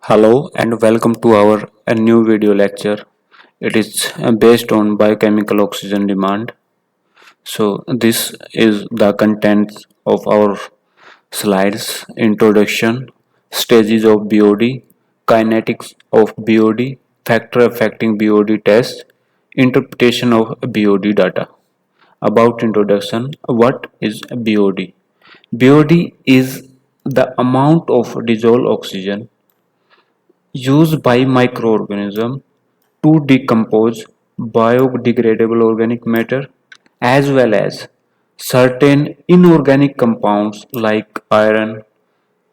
Hello and welcome to our new video lecture. It is based on biochemical oxygen demand. So this is the contents of our slides: introduction, stages of BOD, kinetics of BOD, factor affecting BOD test, interpretation of BOD data. About introduction, what is BOD? BOD is the amount of dissolved oxygen used by microorganisms to decompose biodegradable organic matter as well as certain inorganic compounds like iron,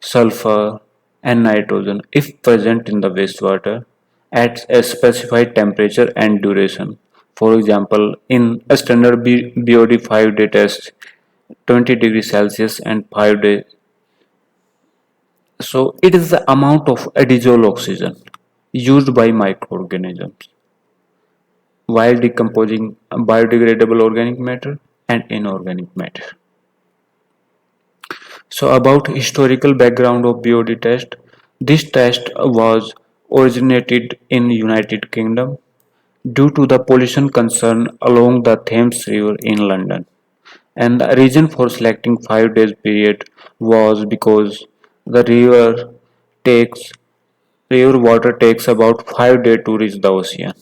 sulfur, and nitrogen if present in the wastewater at a specified temperature and duration. For example, in a standard BOD 5-day test, 20 degrees Celsius and 5 days. So it is the amount of dissolved oxygen used by microorganisms while decomposing biodegradable organic matter and inorganic matter. So about historical background of BOD test, this test was originated in United Kingdom due to the pollution concern along the Thames River in London. And the reason for selecting 5 days period was because the takes river water takes about 5 days to reach the ocean,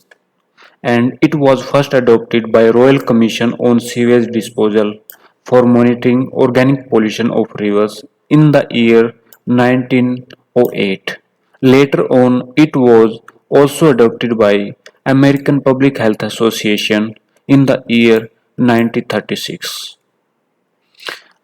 and it was first adopted by Royal Commission on Sewage Disposal for monitoring organic pollution of rivers in the year 1908. Later on, it was also adopted by American Public Health Association in the year 1936.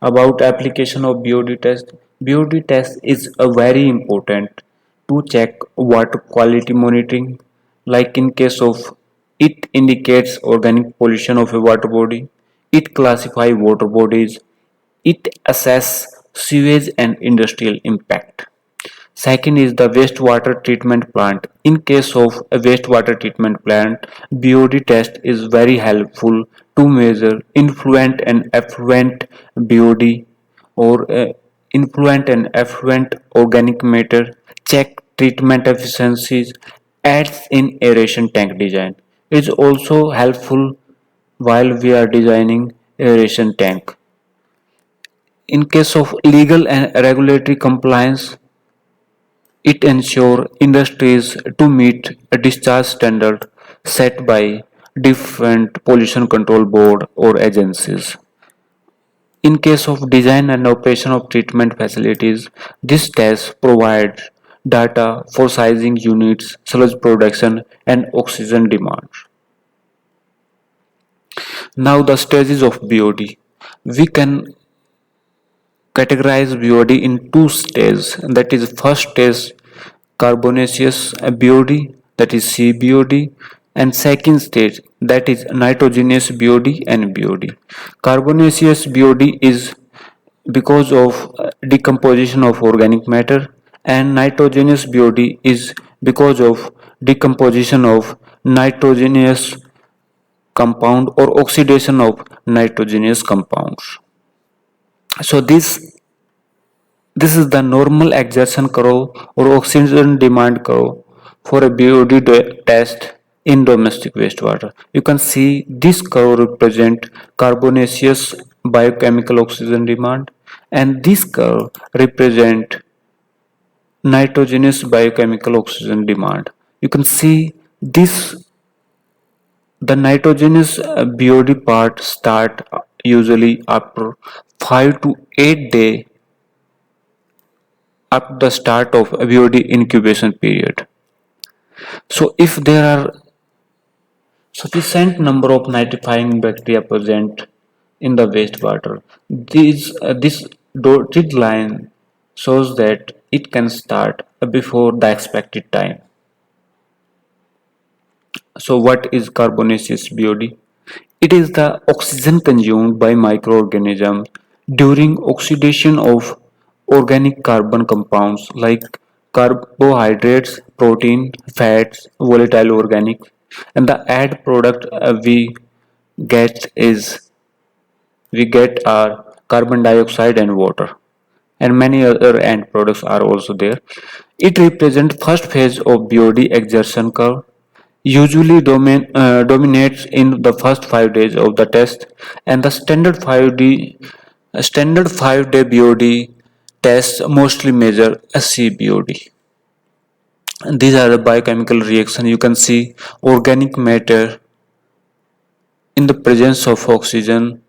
About application of BOD test, BOD test is a very important to check water quality monitoring. Like in case of it indicates organic pollution of a water body, it classify water bodies, it assess sewage and industrial impact. Second is the wastewater treatment plant. In case of a wastewater treatment plant, BOD test is very helpful to measure influent and effluent BOD or influent and effluent organic matter, check treatment efficiencies, aids in aeration tank design. It is also helpful while we are designing aeration tank. In case of legal and regulatory compliance, it ensures industries to meet a discharge standard set by different pollution control board or agencies. In case of design and operation of treatment facilities, this test provides data for sizing units, sludge production, and oxygen demand. Now the stages of BOD. We can categorize BOD in two stages, that is first stage carbonaceous BOD, that is CBOD, and second stage, that is nitrogenous BOD and BOD. Carbonaceous BOD is because of decomposition of organic matter, and nitrogenous BOD is because of decomposition of nitrogenous compound or oxidation of nitrogenous compounds. So this is the normal exertion curve or oxygen demand curve for a BOD test in domestic wastewater. You can see this curve represent carbonaceous biochemical oxygen demand, and this curve represent nitrogenous biochemical oxygen demand. You can see this the nitrogenous BOD part start usually after 5 to 8 day at the start of BOD incubation period. So if there are sufficient number of nitrifying bacteria present in the wastewater, this dotted line shows that it can start before the expected time. So what is carbonaceous BOD? It is the oxygen consumed by microorganisms during oxidation of organic carbon compounds like carbohydrates, protein, fats, volatile organics, and the add product get is we get are carbon dioxide and water, and many other end products are also there. It represents first phase of BOD exertion curve, usually dominates in the first 5 days of the test, and the standard 5 day BOD tests mostly measure a CBOD. And these are the biochemical reaction. You can see organic matter in the presence of oxygen,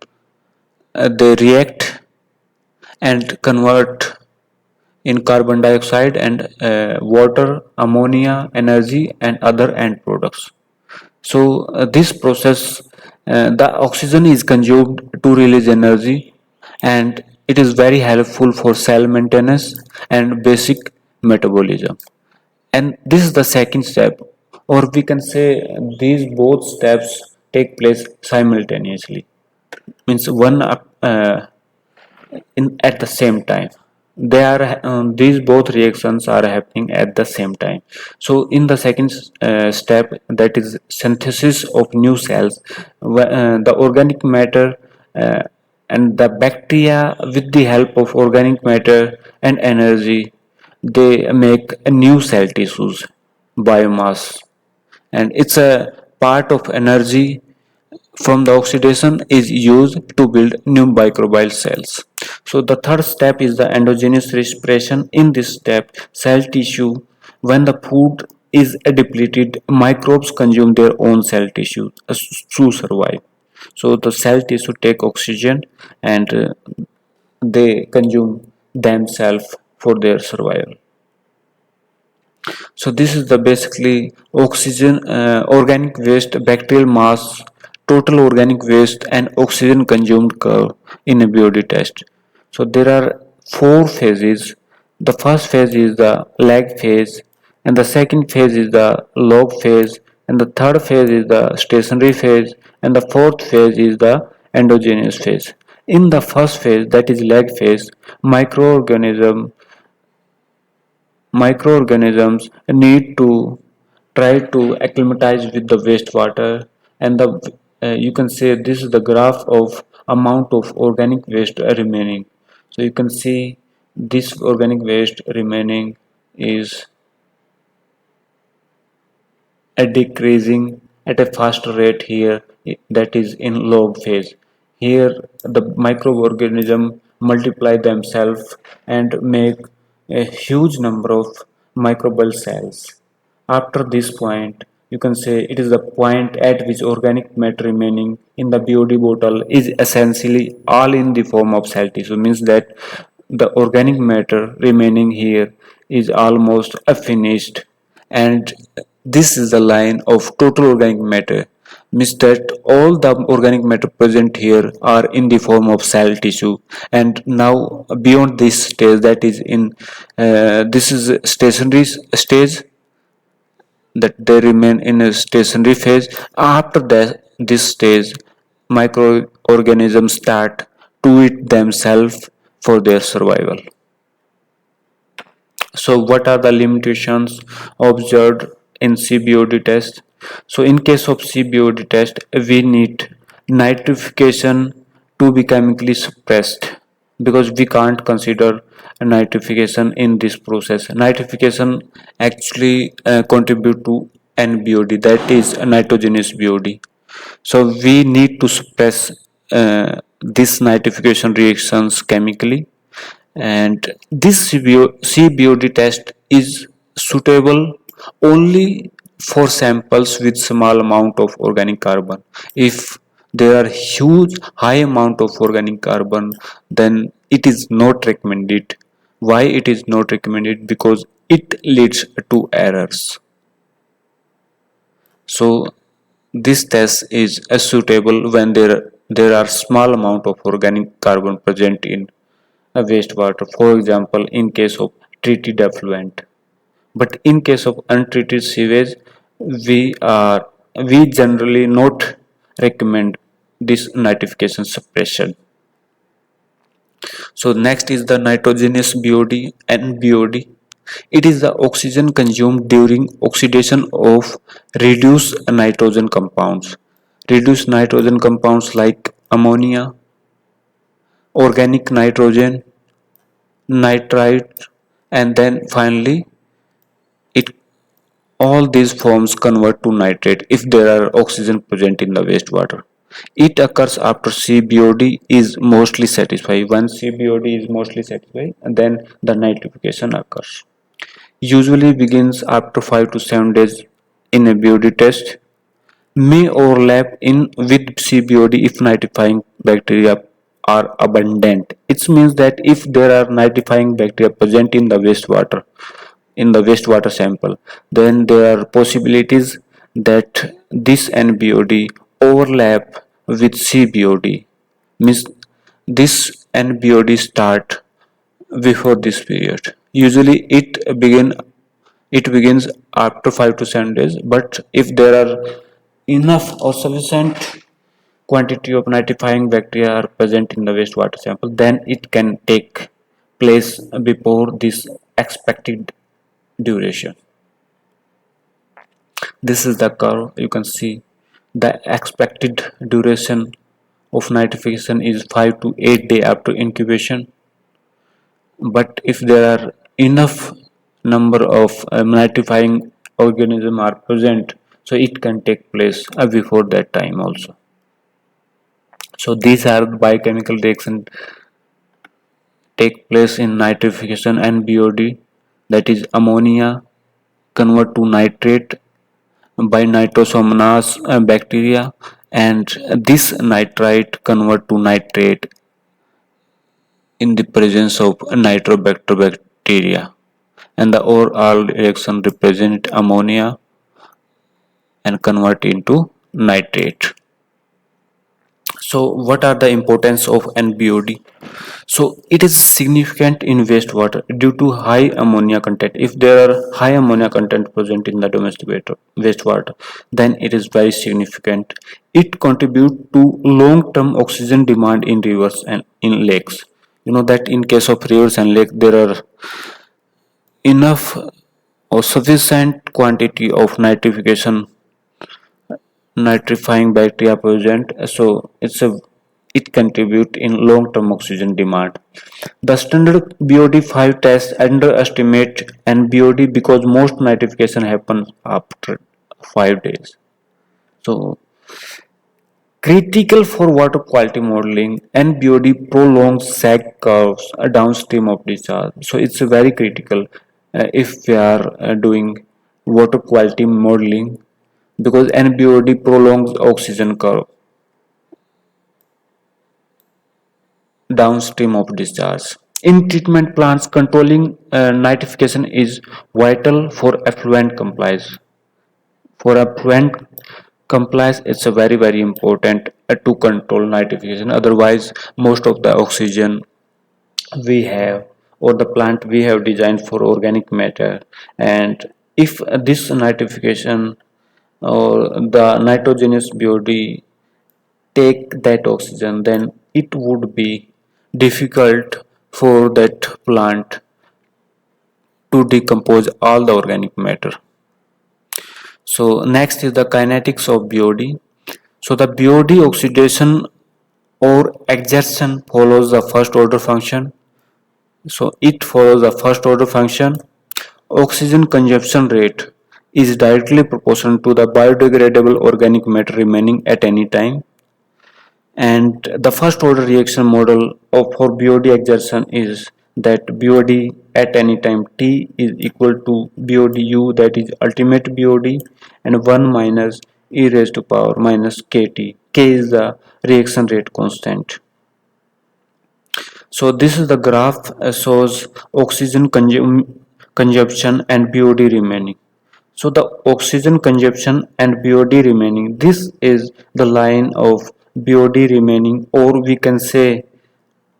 they react and convert in carbon dioxide and water, ammonia, energy, and other end products. So this process, the oxygen is consumed to release energy, and it is very helpful for cell maintenance and basic metabolism. And this is the second step, or we can say these both steps take place simultaneously. Means one in at the same time. They are these both reactions are happening at the same time. So in the second step, that is synthesis of new cells, the organic matter uh, and the bacteria, with the help of organic matter and energy, they make a new cell tissues, biomass, and it's a part of energy from the oxidation is used to build new microbial cells. So the third step is the endogenous respiration. In this step, cell tissue, when the food is depleted, microbes consume their own cell tissue to survive. So the cell tissue take oxygen, and they consume themselves for their survival. So this is the basically oxygen, organic waste, bacterial mass, total organic waste, and oxygen consumed curve in a BOD test. So there are four phases. The first phase is the lag phase, and the second phase is the log phase, and the third phase is the stationary phase, and the fourth phase is the endogenous phase. In the first phase, that is lag phase, microorganism microorganisms need to try to acclimatize with the wastewater, and the you can say this is the graph of amount of organic waste remaining. So you can see this organic waste remaining is decreasing at a faster rate here, that is in log phase. Here the microorganism multiply themselves and make a huge number of microbial cells. After this point, you can say it is the point at which organic matter remaining in the BOD bottle is essentially all in the form of cell tissue. Means that the organic matter remaining here is almost finished, and this is the line of total organic matter. Means that all the organic matter present here are in the form of cell tissue, and now beyond this stage, that is in this is a stationary stage, that they remain in a stationary phase. After that, this stage, microorganisms start to eat themselves for their survival. So what are the limitations observed in CBOD test? So in case of CBOD test, we need nitrification to be chemically suppressed, because we can't consider nitrification in this process. Nitrification actually contribute to NBOD, that is a nitrogenous BOD. So we need to suppress this nitrification reactions chemically, and this CBOD test is suitable only for samples with small amount of organic carbon. If there are huge high amount of organic carbon, then it is not recommended. Why it is not recommended? Because it leads to errors. So this test is suitable when there are small amount of organic carbon present in a wastewater, for example in case of treated effluent. But in case of untreated sewage, we are we generally not recommend this nitrification suppression. So next is the nitrogenous BOD, NBOD. It is the oxygen consumed during oxidation of reduced nitrogen compounds. Reduced nitrogen compounds like ammonia, organic nitrogen, nitrite, and then finally All these forms convert to nitrate if there are oxygen present in the wastewater. It occurs after CBOD is mostly satisfied. When CBOD is mostly satisfied, then the nitrification occurs. Usually begins after 5 to 7 days in a BOD test. May overlap in with CBOD if nitrifying bacteria are abundant. It means that if there are nitrifying bacteria present in the wastewater sample, then there are possibilities that this NBOD overlap with CBOD. Means this NBOD start before this period. Usually it begins after 5 to 7 days, but if there are enough or sufficient quantity of nitrifying bacteria are present in the wastewater sample, then it can take place before this expected duration. This is the curve. You can see the expected duration of nitrification is 5 to 8 days after incubation, but if there are enough number of nitrifying organism are present, so it can take place before that time also. So these are biochemical reactions take place in nitrification and BOD, that is ammonia convert to nitrate by nitrosomonas bacteria, and this nitrite convert to nitrate in the presence of nitrobacter bacteria, and the overall reaction represent ammonia and convert into nitrate. So what are the importance of NBOD? So it is significant in wastewater due to high ammonia content. If there are high ammonia content present in the domestic wastewater, then it is very significant. It contributes to long-term oxygen demand in rivers and in lakes. You know that in case of rivers and lakes, there are enough or sufficient quantity of nitrifying bacteria present, so it contribute in long-term oxygen demand. The standard BOD 5 test underestimate NBOD because most nitrification happens after 5 days. So critical for water quality modeling, NBOD prolongs sag curves downstream of discharge. So it's very critical if we are doing water quality modeling, because NBOD prolongs oxygen curve downstream of discharge. In treatment plants, controlling nitrification is vital for effluent compliance. For effluent compliance, it's a very important to control nitrification. Otherwise, most of the oxygen we have or the plant we have designed for organic matter, and if this nitrification or the nitrogenous BOD take that oxygen, then it would be difficult for that plant to decompose all the organic matter. So next is the kinetics of BOD. So the BOD oxidation or exertion follows the first order function. So it follows the first order function. Oxygen consumption rate is directly proportional to the biodegradable organic matter remaining at any time. And the first order reaction model for BOD exertion is that BOD at any time T is equal to BODU, that is ultimate BOD, and 1 minus e raised to power minus KT. K is the reaction rate constant. So this is the graph shows oxygen consumption and BOD remaining. So the oxygen consumption and BOD remaining, this is the line of BOD remaining, or we can say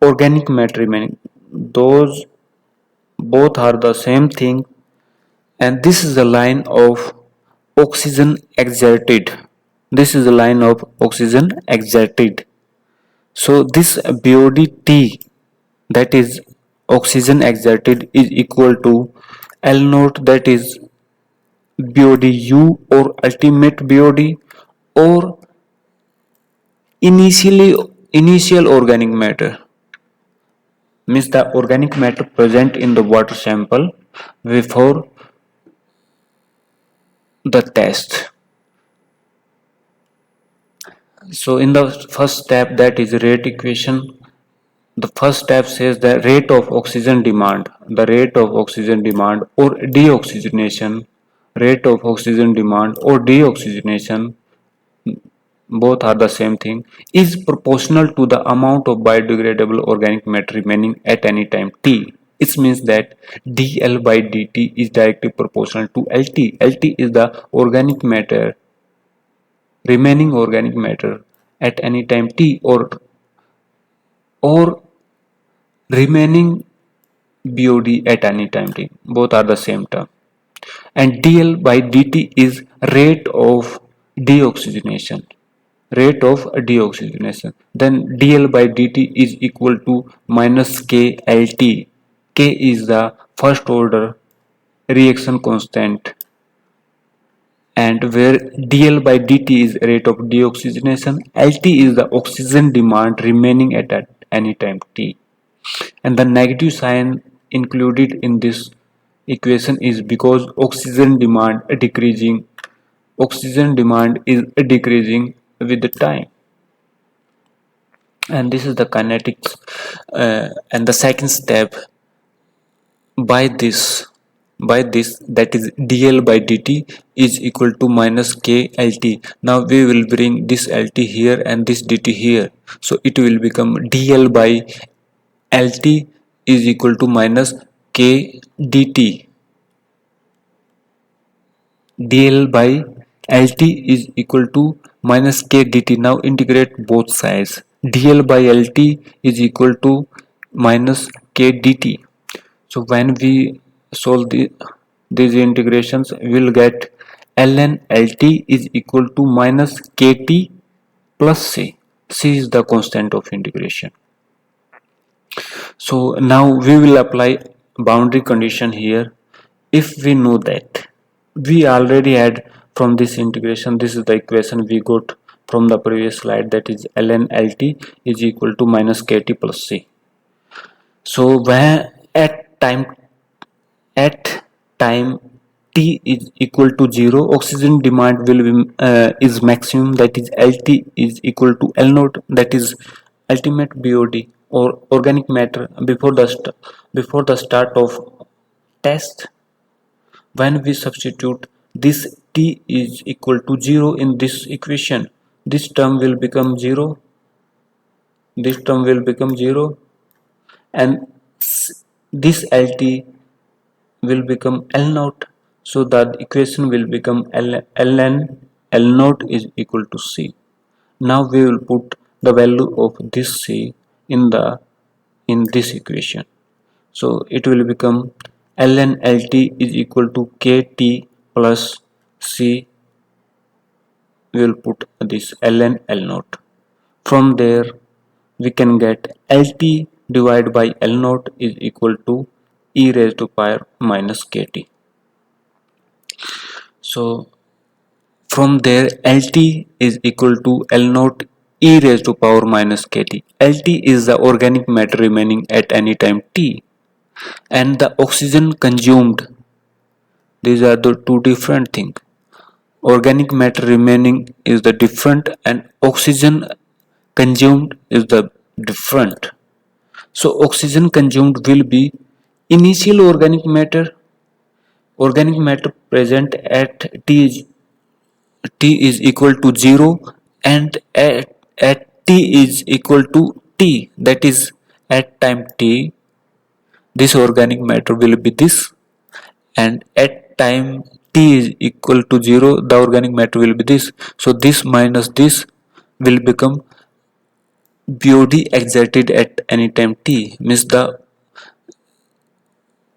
organic matter remaining. Those both are the same thing, and this is the line of oxygen exerted. This is the line of oxygen exerted. So this BOD T, that is oxygen exerted, is equal to L naught, that is BODU or ultimate BOD, or initial organic matter, means the organic matter present in the water sample before the test. So in the first step, that is rate equation, the first step says the rate of oxygen demand or deoxygenation, rate of oxygen demand or deoxygenation, both are the same thing, is proportional to the amount of biodegradable organic matter remaining at any time t. It means that dl by dt is directly proportional to lt. Lt is the remaining organic matter at any time t, or remaining BOD at any time t. Both are the same term. And dl by dt is rate of deoxygenation. Rate of deoxygenation. Then dl by dt is equal to minus KLT. K is the first order reaction constant, and where dl by dt is rate of deoxygenation, Lt is the oxygen demand remaining at any time t. And the negative sign included in this equation is because oxygen demand is decreasing with the time. And this is the kinetics. And the second step, by this that is dl by dt is equal to minus k lt. Now we will bring this lt here and this dt here, so it will become dl by lt is equal to minus k dt. dl by lt is equal to minus k dt. Now integrate both sides. dl by lt is equal to minus k dt. So when we solve these integrations, we will get ln lt is equal to minus kt plus c. C is the constant of integration. So now we will apply boundary condition here. If we know that we already had from this integration, this is the equation we got from the previous slide, that is ln lt is equal to minus kt plus c. So when at time t is equal to 0, oxygen demand will be is maximum, that is lt is equal to l naught, that is ultimate bod or organic matter before the start of test. When we substitute this t is equal to 0 in this equation, this term will become 0, and this lt will become L naught. So the equation will become ln L naught is equal to C. Now we will put the value of this C in this equation. So it will become ln LT is equal to KT plus C. We will put this ln L naught. From there we can get LT divided by L naught is equal to e raised to power minus kt. So from there LT is equal to L naught e raised to power minus kt. LT is the organic matter remaining at any time t, and the oxygen consumed. These are the two different things. Organic matter remaining is the different, and oxygen consumed is the different. So oxygen consumed will be initial organic matter present at t is equal to 0, and at t is equal to t, that is at time t this organic matter will be this, and at time t is equal to 0 the organic matter will be this. So this minus this will become BOD exerted at any time t, means the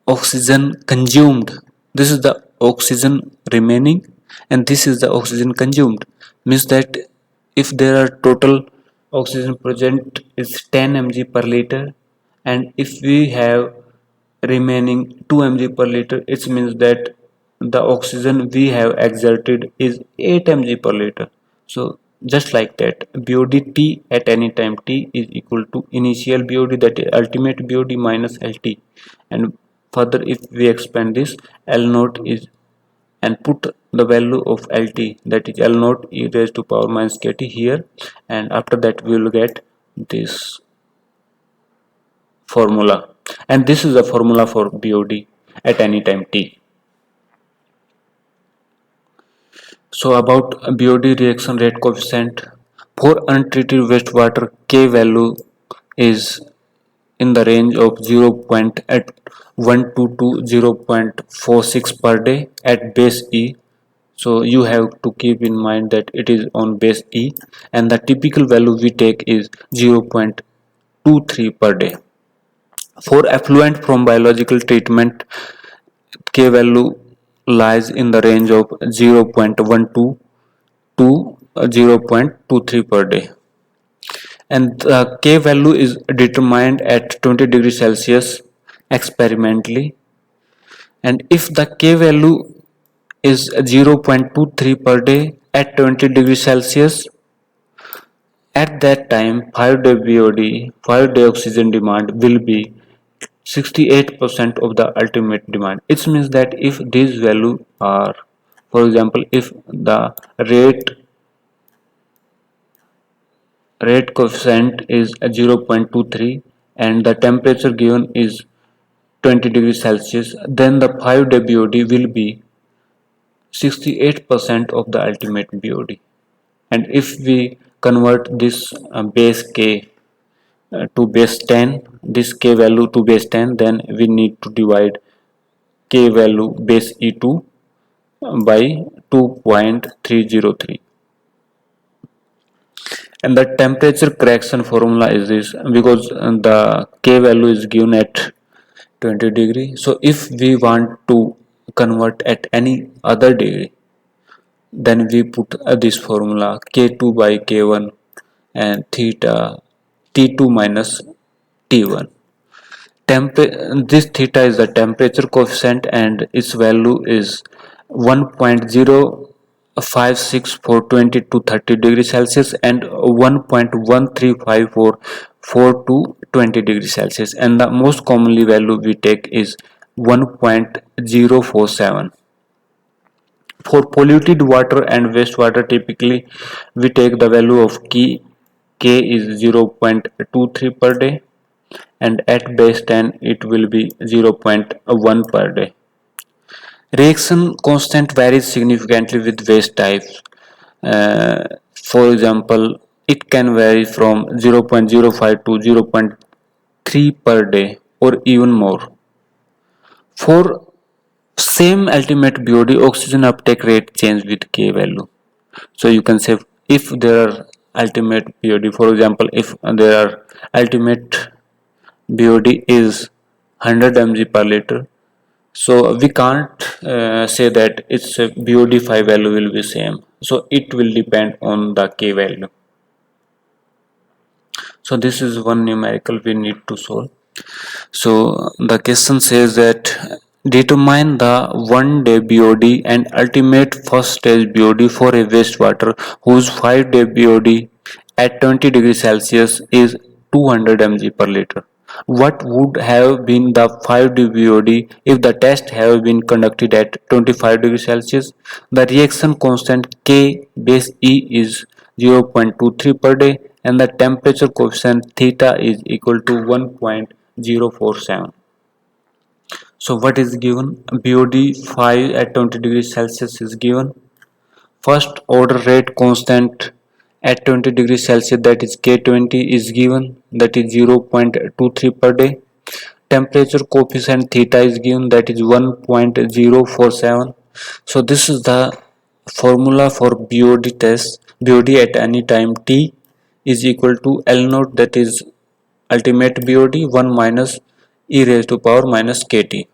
oxygen consumed. This is the oxygen remaining and this is the oxygen consumed, means that if there are total oxygen present is 10 mg per liter, and if we have remaining 2 mg per liter, it means that the oxygen we have exerted is 8 mg per liter. So just like that, BOD T at any time t is equal to initial BOD, that is ultimate BOD minus LT. And further if we expand this L naught is and put the value of LT, that is L naught e raised to power minus KT here, and after that we will get this formula, and this is the formula for BOD at any time t. So about BOD reaction rate coefficient for untreated wastewater, K value is in the range of 0.122 to 0.46 per day at base E. So you have to keep in mind that it is on base E, and the typical value we take is 0.23 per day. For effluent from biological treatment, K value lies in the range of 0.12 to 0.23 per day, and the K value is determined at 20 degrees Celsius experimentally, and if the K value is 0.23 per day at 20 degrees Celsius, at that time 5-day BOD, 5-day oxygen demand will be 68% of the ultimate demand. It means that if these values are, for example, if the rate coefficient is 0.23 and the temperature given is 20 degrees Celsius, then the 5-day BOD will be 68% of the ultimate BOD. And if we convert this base K to base 10, this K value to base 10, then we need to divide K value base E2 by 2.303, and the temperature correction formula is this, because the K value is given at 20 degree. So if we want to convert at any other degree, then we put this formula K2 by K1 and theta T2 minus T1. This theta is the temperature coefficient and its value is 1.056 for 20 to 30 degrees Celsius and 1.1354 for to 20 degrees Celsius, and the most commonly value we take is 1.047. For polluted water and wastewater, typically we take the value of K is 0.23 per day, and at base 10 it will be 0.1 per day. Reaction constant varies significantly with waste types. For example, it can vary from 0.05 to 0.3 per day or even more. For same ultimate BOD, oxygen uptake rate change with K value. So you can say if there are ultimate BOD, for example, if there are ultimate BOD is 100 mg per liter, so we can't say that its BOD 5 value will be same. So it will depend on the K value. So this is one numerical we need to solve. So the question says that determine the 1-day BOD and ultimate first stage BOD for a wastewater whose 5-day BOD at 20 degrees Celsius is 200 mg per liter. What would have been the 5-day BOD if the test have been conducted at 25 degrees Celsius? The reaction constant K base E is 0.23 per day and the temperature coefficient theta is equal to 1.047. So what is given? BOD 5 at 20 degrees Celsius is given. First order rate constant at 20 degrees Celsius, that is K20, is given, that is 0.23 per day. Temperature coefficient theta is given, that is 1.047. So this is the formula for BOD test. BOD at any time t is equal to L naught, that is ultimate BOD 1 minus e raised to power minus kt.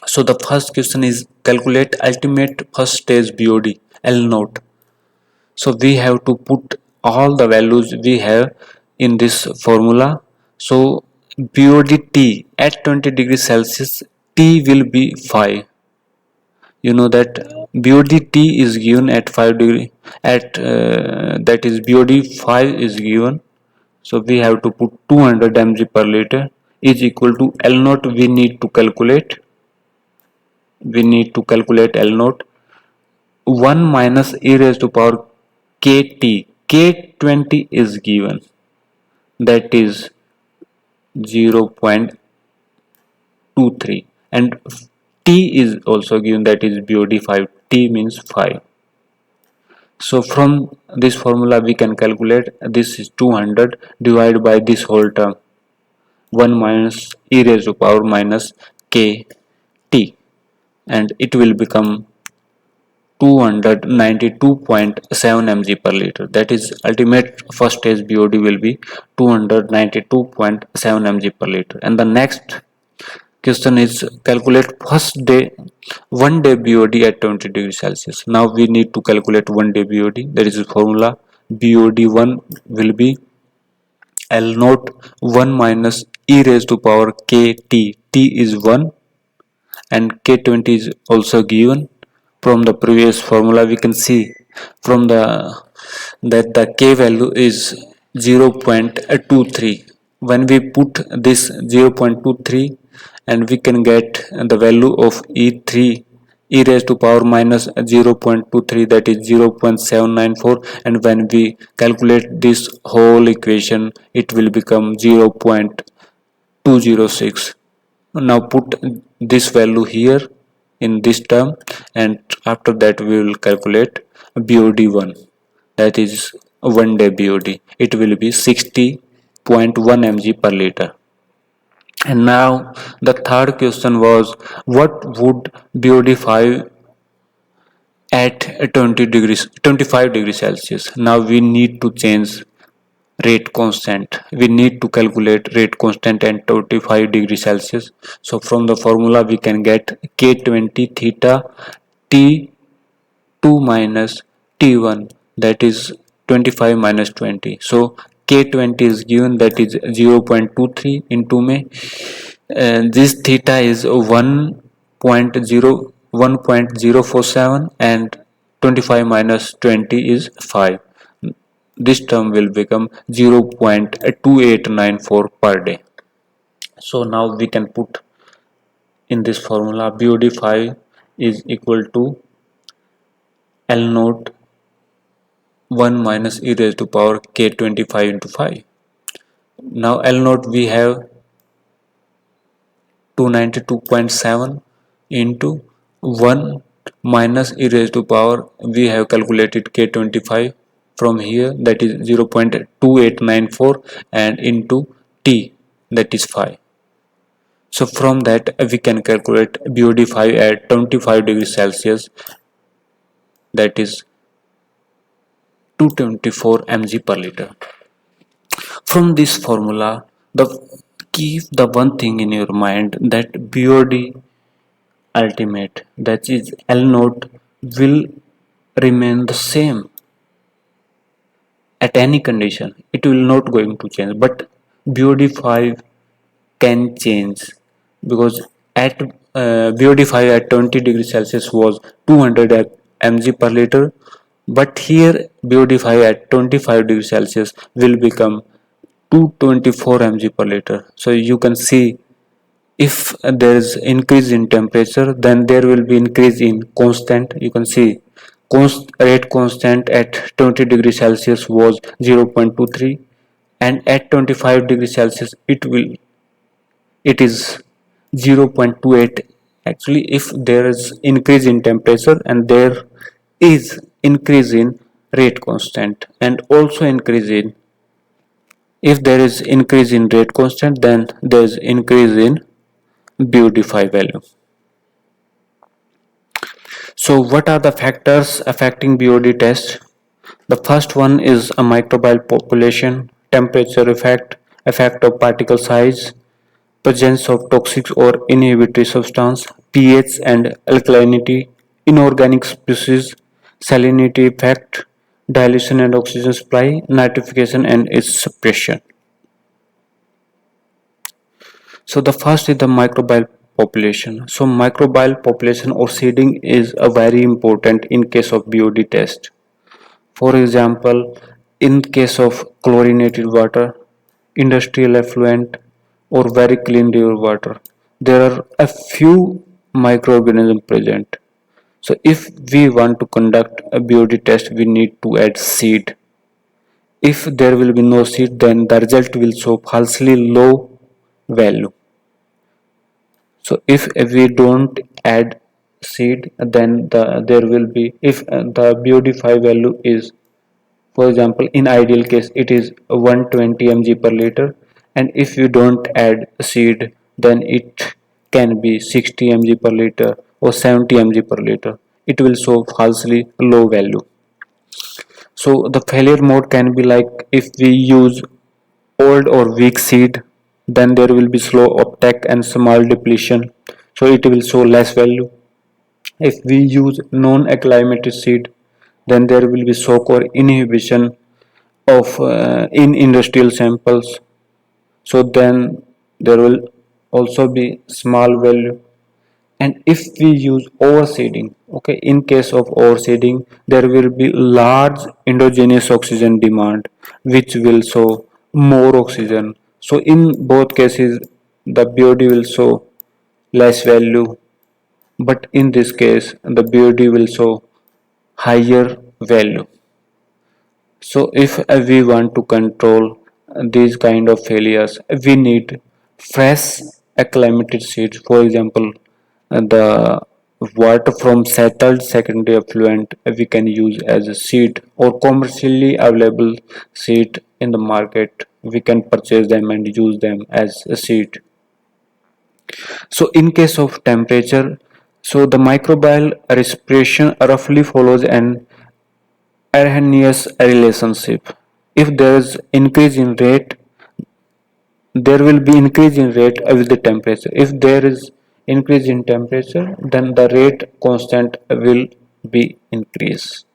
So the first question is calculate ultimate first stage BOD L naught. So we have to put all the values we have in this formula. So BOD T at 20 degrees Celsius, T will be 5. You know that BOD T is given at 5 degree, at that is BOD 5 is given. So we have to put 200 mg per liter is equal to L naught. We need to calculate L naught. 1 minus e raised to power kt. K20 is given, that is 0.23, and t is also given, that is BOD 5. T means 5. So from this formula we can calculate this is 200 divided by this whole term, 1 minus e raised to power minus k t, and it will become 292.7 mg per liter. That is ultimate first stage BOD will be 292.7 mg per liter. And the next question is calculate first day 1 day BOD at 20 degrees Celsius. Now we need to calculate 1 day BOD. There is a formula. BOD1 will be L naught 1 minus e raised to power kt. T is 1 and K20 is also given. From the previous formula we can see from the that the K value is 0.23. When we put this 0.23 and we can get the value of E3 e raised to power minus 0.23, that is 0.794, and when we calculate this whole equation it will become 0.206. Now put this value here in this term, and after that we will calculate BOD1, that is 1 day BOD. It will be 60.1 mg per liter. And now the third question was, what would BOD5 at 25 degrees Celsius? Now we need to change rate constant. We need to calculate rate constant at 25 degrees Celsius. So from the formula we can get K20 theta T2 minus T1, that is 25 minus 20. So K20 is given, that is 0.23 into May. This theta is 1.047 and 25 minus 20 is 5. This term will become 0.2894 per day. So now we can put in this formula BOD5 is equal to L naught 1 minus e raised to power K25 into 5. Now L naught we have 292.7 into 1 minus e raised to power, we have calculated K25 from here, that is 0.2894, and into T, that is 5. So from that we can calculate BOD5 at 25 degrees Celsius, that is 224 mg per liter. From this formula, keep the one thing in your mind, that BOD ultimate, that is L naught, will remain the same at any condition. It will not going to change, but BOD5 can change, because at BOD5 at 20 degrees Celsius was 200 mg per liter, but here BOD5 at 25 degrees Celsius will become 224 mg per liter. So you can see, if there is increase in temperature, then there will be increase in constant. You can see rate constant at 20 degrees Celsius was 0.23, and at 25 degrees Celsius it is 0.28. Actually, if there is increase in temperature and there is increase in rate constant, and also increase in, if there is increase in rate constant, then there is increase in BOD5 value. So what are the factors affecting BOD test? The first one is a microbial population, temperature effect of particle size, presence of toxic or inhibitory substance, pH and alkalinity, inorganic species, salinity effect, dilution and oxygen supply, nitrification and its suppression. So the first is the microbial population. So microbial population or seeding is a very important in case of BOD test. For example, in case of chlorinated water, industrial effluent, or very clean river water, there are a few microorganisms present. So if we want to conduct a BOD test, we need to add seed. If there will be no seed, then the result will show falsely low value. So if we don't add seed, then there will be, if the BOD5 value is, for example, in ideal case it is 120 mg per liter, and if you don't add seed, then it can be 60 mg per liter or 70 mg per liter. It will show falsely low value. So the failure mode can be like, if we use old or weak seed, then there will be slow uptake and small depletion, so it will show less value. If we use non-acclimated seed, then there will be shock or inhibition of in industrial samples, so then there will also be small value. And if we use overseeding, okay, in case of overseeding, there will be large endogenous oxygen demand, which will show more oxygen. So in both cases the BOD will show less value, but in this case the BOD will show higher value. So if we want to control these kind of failures, we need fresh acclimated seeds. For example, the water from settled secondary effluent we can use as a seed, or commercially available seed in the market. We can purchase them and use them as a seed. So in case of temperature, so the microbial respiration roughly follows an Arrhenius relationship. If there is increase in rate, there will be increase in rate with the temperature. If there is increase in temperature, then the rate constant will be increase.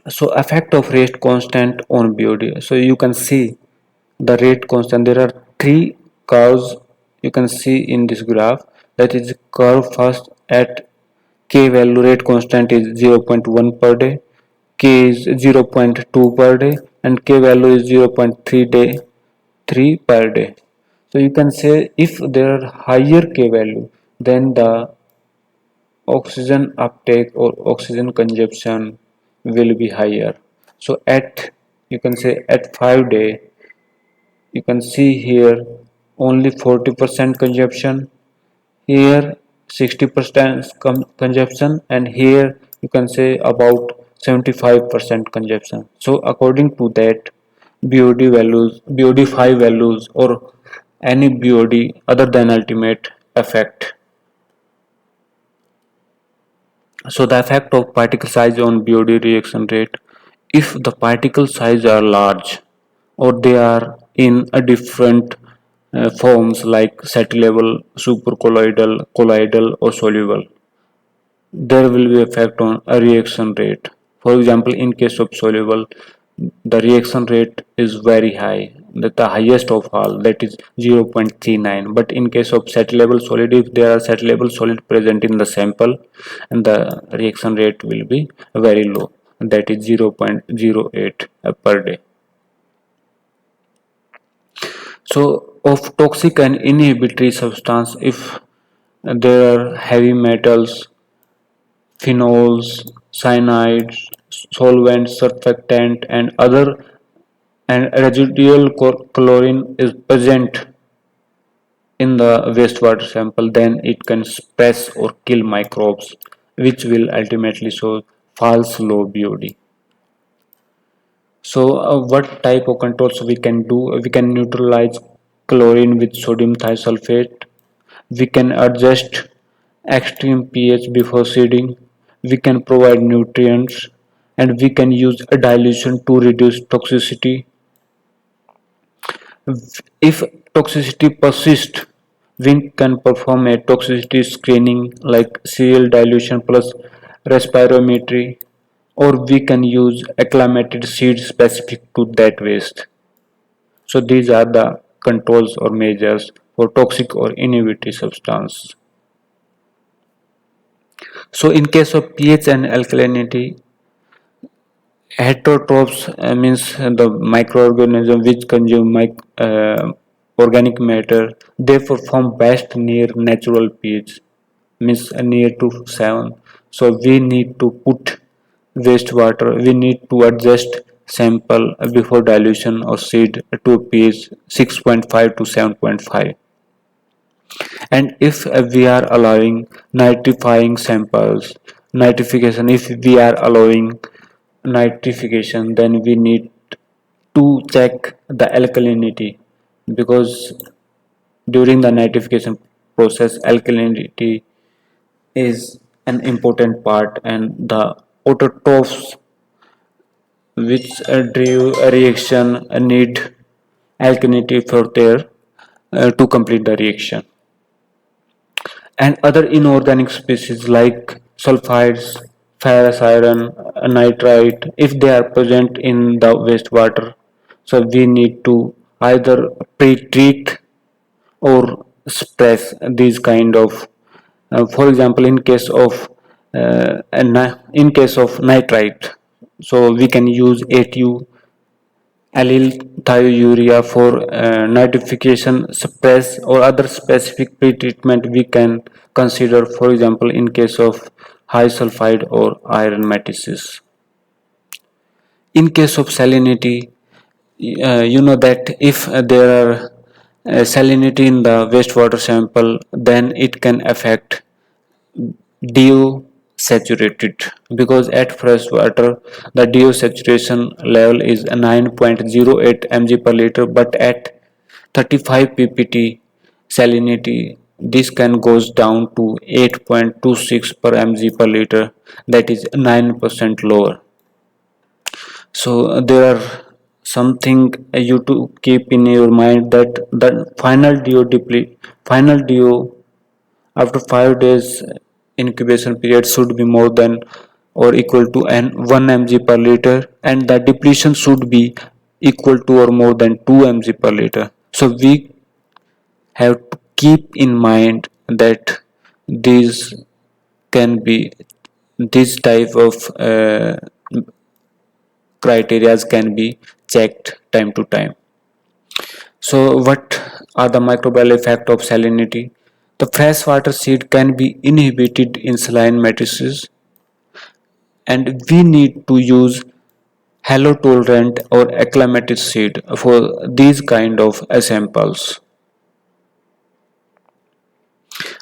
So effect of rate constant on BOD. So you can see the rate constant. There are three curves you can see in this graph. That is curve first at K value, rate constant is 0.1 per day, K is 0.2 per day, and K value is 0.3 per day. So you can say if there are higher K value, then the oxygen uptake or oxygen consumption will be higher. So at, you can say at 5 day, you can see here only 40% consumption, here 60% consumption, and here you can say about 75% consumption. So according to that, BOD values, BOD5 values, or any BOD other than ultimate effect. So the effect of particle size on BOD reaction rate: if the particle size are large, or they are in a different forms like satellable, supercolloidal, colloidal, or soluble, there will be effect on a reaction rate. For example, in case of soluble, the reaction rate is very high, that the highest of all, that is 0.39. But in case of satellable solid, if there are satellable solid present in the sample, and the reaction rate will be very low, that is 0.08 per day. So of toxic and inhibitory substance, if there are heavy metals, phenols, cyanides, solvents, surfactant, and other, and residual chlorine is present in the wastewater sample, then it can suppress or kill microbes, which will ultimately show false low BOD. So what type of controls we can do? We can neutralize chlorine with sodium thiosulfate. We can adjust extreme pH before seeding. We can provide nutrients, and we can use a dilution to reduce toxicity. If toxicity persists, we can perform a toxicity screening like serial dilution plus respirometry, or we can use acclimated seed specific to that waste. So these are the controls or measures for toxic or inhibitory substance. So in case of pH and alkalinity, heterotrophs means the microorganism which consume organic matter, they perform best near natural pH, means near to 7. So we need to put wastewater, we need to adjust sample before dilution or seed to pH 6.5 to 7.5. And if we are allowing nitrifying samples, nitrification, if we are allowing nitrification, then we need to check the alkalinity, because during the nitrification process alkalinity is an important part, and the autotrophs which drive a reaction need alkalinity for their to complete the reaction. And other inorganic species like sulfides, ferrous iron, nitrite, if they are present in the wastewater, so we need to either pre-treat or suppress these kind of, for example, in case of nitrite, so we can use ATU allyl thiourea for nitrification suppress, or other specific pretreatment we can consider, for example in case of high sulfide or iron matrices. In case of salinity, you know that if there are salinity in the wastewater sample, then it can affect DO saturated, because at fresh water the DO saturation level is 9.08 mg per liter, but at 35 ppt salinity this can goes down to 8.26 per mg per liter, that is 9% lower. So there are something you to keep in your mind, that the final DO after 5 days incubation period should be more than or equal to 1 mg per liter, and the depletion should be equal to or more than 2 mg per liter. So we have to keep in mind that these can be, this type of criteria can be checked time to time. So what are the microbial effect of salinity? The freshwater seed can be inhibited in saline matrices, and we need to use halotolerant or acclimated seed for these kind of samples.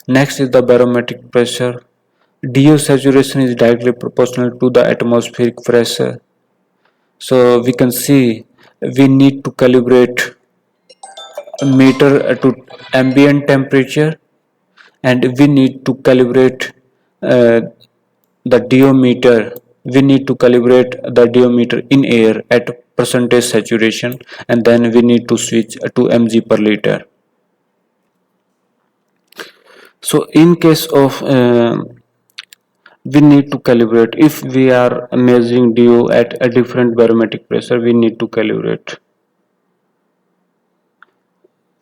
Next is the barometric pressure. DO saturation is directly proportional to the atmospheric pressure. So we can see we need to calibrate a meter to ambient temperature, and we need to calibrate uh, the diometer. We need to calibrate the diometer in air at percentage saturation, and then we need to switch to mg per liter. So in case of we need to calibrate, if we are measuring DO at a different barometric pressure, we need to calibrate.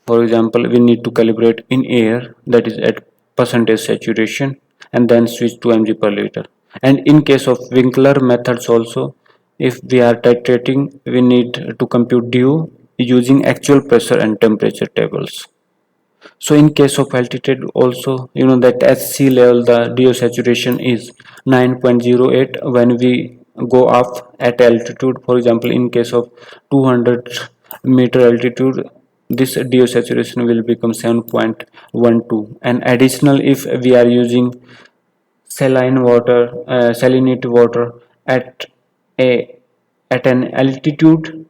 For example, we need to calibrate in air, that is at percentage saturation, and then switch to mg per liter. And in case of Winkler methods also, if we are titrating, we need to compute DO using actual pressure and temperature tables. So in case of altitude also, you know that at sea level the DO saturation is 9.08 when we go up at altitude. For example, in case of 200-meter altitude, this DO saturation will become 7.12. And additional, if we are using salinity water at a at an altitude,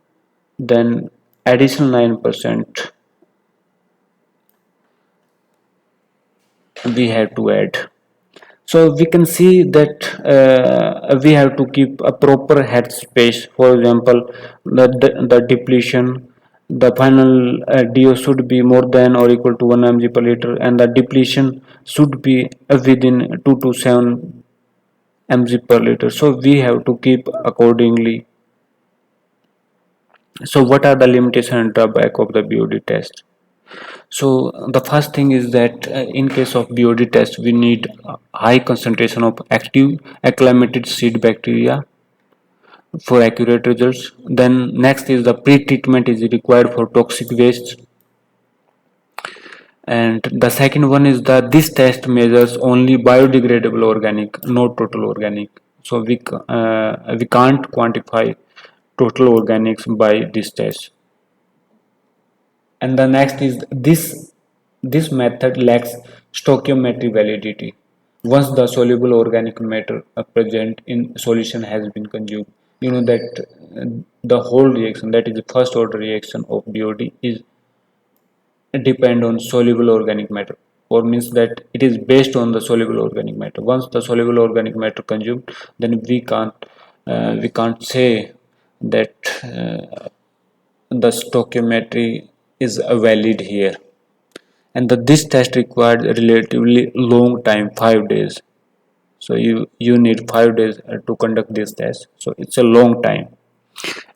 then additional 9% we have to add. So we can see that we have to keep a proper head space. For example, the depletion, the final DO should be more than or equal to 1 mg per liter, and the depletion should be within 2 to 7 mg per liter. So we have to keep accordingly. So what are the limitations and drawback of the BOD test? So the first thing is that in case of BOD test, we need a high concentration of active acclimated seed bacteria for accurate results. Then next is the pre-treatment is required for toxic waste. And the second one is that this test measures only biodegradable organic, not total organic. So we can't quantify total organics by this test. And the next is this method lacks stoichiometry validity. Once the soluble organic matter present in solution has been consumed, you know that the whole reaction, that is the first order reaction of BOD, is depend on soluble organic matter, or means that it is based on the soluble organic matter. Once the soluble organic matter consumed, then we can't say that the stoichiometry is valid here. And this test required a relatively long time, 5 days. So you need 5 days to conduct this test, so it's a long time.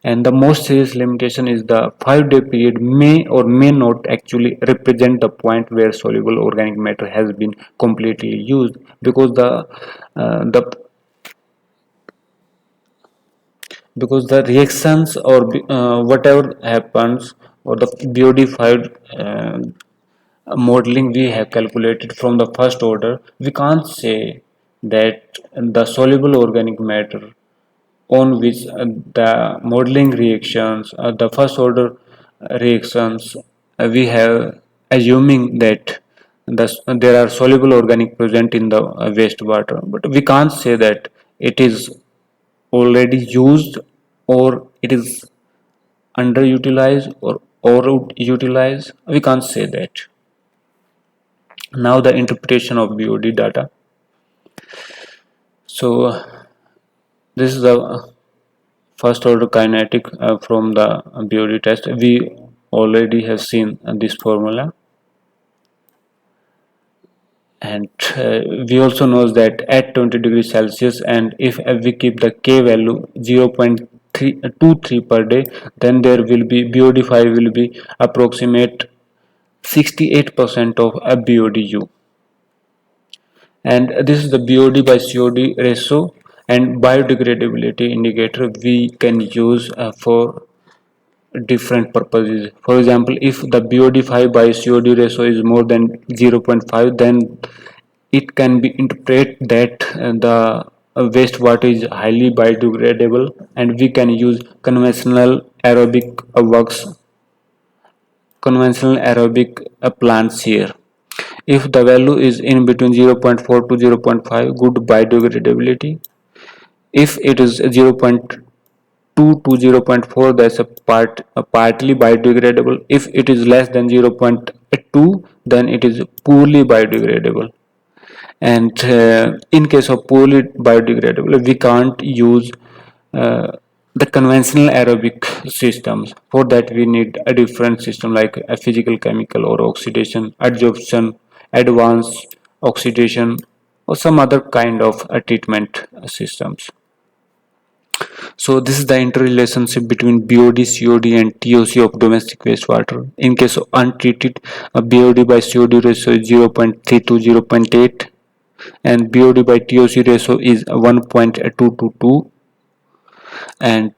And the most serious limitation is the 5-day period may or may not actually represent the point where soluble organic matter has been completely used, because the reactions or whatever happens, or the BOD5 modeling we have calculated from the first order, we can't say that the soluble organic matter on which the modeling reactions, the first order reactions, we have assuming that there are soluble organic present in the wastewater, but we can't say that it is already used, or it is underutilized, or overutilized. We can't say that. Now the interpretation of BOD data. So this is the first order kinetic from the BOD test. We already have seen this formula, and we also know that at 20 degrees Celsius, and if we keep the K value 0.23 per day, then there will be BOD5 will be approximate 68% of a BODU. And this is the BOD by COD ratio and biodegradability indicator we can use for different purposes. For example, if the BOD5 by COD ratio is more than 0.5, then it can be interpreted that the wastewater is highly biodegradable, and we can use conventional aerobic plants here. If the value is in between 0.4 to 0.5, good biodegradability. If it is 0.2 to 0.4, that's partly biodegradable. If it is less than 0.2, then it is poorly biodegradable. And in case of poorly biodegradable, we can't use the conventional aerobic systems. For that we need a different system, like a physical, chemical, or oxidation, adsorption, advanced oxidation, or some other kind of treatment systems. So this is the interrelationship between BOD, COD and TOC of domestic wastewater. In case of untreated, BOD by COD ratio is 0.3 to 0.8, and BOD by TOC ratio is 1.222, and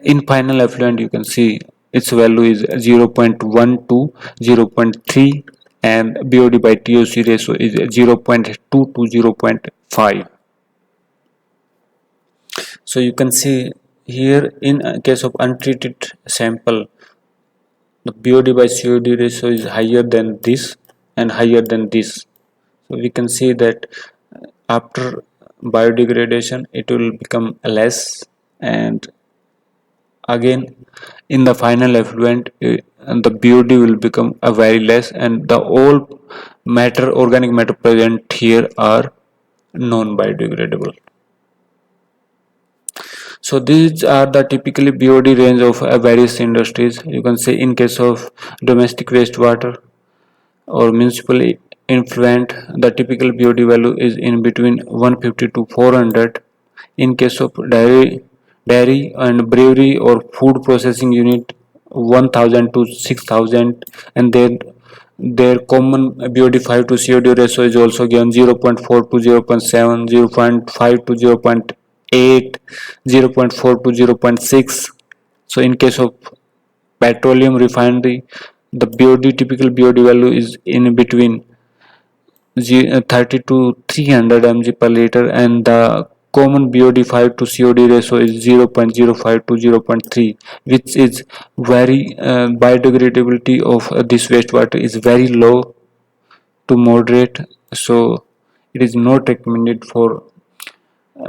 in final effluent you can see its value is 0.1 to 0.3, and BOD by TOC ratio is 0.2 to 0.5. So you can see here, in case of untreated sample, the BOD by COD ratio is higher than this and higher than this. So we can see that after biodegradation it will become less, and again in the final effluent and the BOD will become a very less, and the all organic matter present here are non-biodegradable. So these are the typically BOD range of various industries. You can say in case of domestic wastewater or municipal effluent, the typical BOD value is in between 150 to 400. In case of dairy and brewery or food processing unit, 1000 to 6000, and then their common BOD5 to COD ratio is also given 0.4 to 0.7, 0.5 to 0.8, 0.4 to 0.6. So in case of petroleum refinery, The BOD typical BOD value is in between 30 to 300 mg per liter, and the common BOD 5 to COD ratio is 0.05 to 0.3, which is very biodegradability of this wastewater is very low to moderate, so it is not recommended for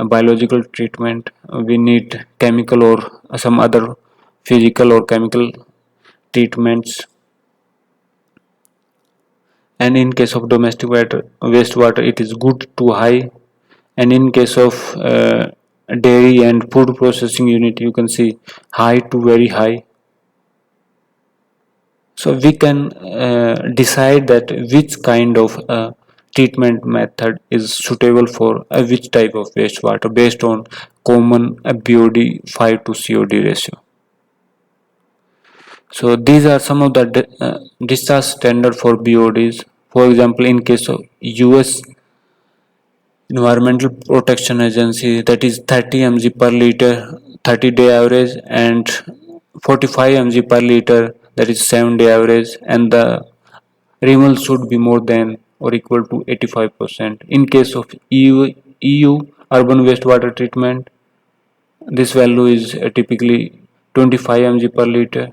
biological treatment. We need chemical or some other physical or chemical treatments. And in case of domestic wastewater, it is good to high, and in case of dairy and food processing unit, you can see high to very high. So we can decide that which kind of treatment method is suitable for which type of wastewater based on common BOD 5 to COD ratio. So these are some of the discharge standard for BODs. For example, in case of US Environmental Protection Agency, that is 30 mg per liter 30-day average, and 45 mg per liter, that is 7-day average, and the removal should be more than or equal to 85%. In case of EU urban wastewater treatment, this value is typically 25 mg per liter,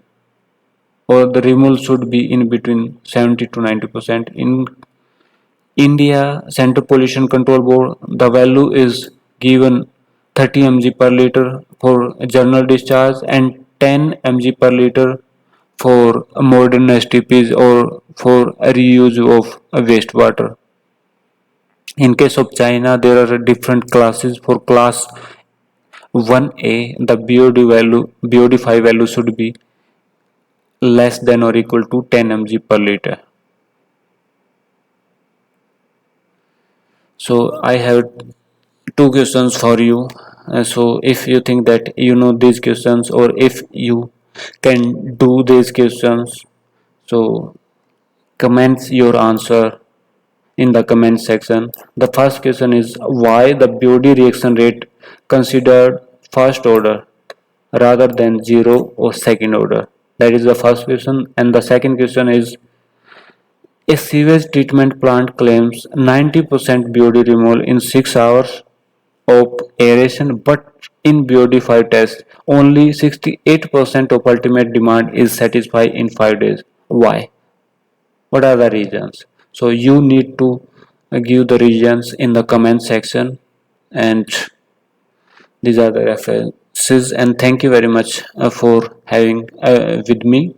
or the removal should be in between 70 to 90%. In India Central Pollution Control Board, the value is given 30 mg per liter for general discharge and 10 mg per liter for modern STPs or for reuse of wastewater. In case of China, there are different classes. For class 1A, the BOD5 value should be less than or equal to 10 mg per liter. So I have two questions for you. So if you think that you know these questions, or if you can do these questions, so comment your answer in the comment section. The first question is why the BOD reaction rate considered first order rather than zero or second order. That is the first question. And the second question is a sewage treatment plant claims 90% BOD removal in 6 hours of aeration, but in BOD5 test, only 68% of ultimate demand is satisfied in 5 days. Why? What are the reasons? So you need to give the reasons in the comment section, and these are the references, and thank you very much for having with me.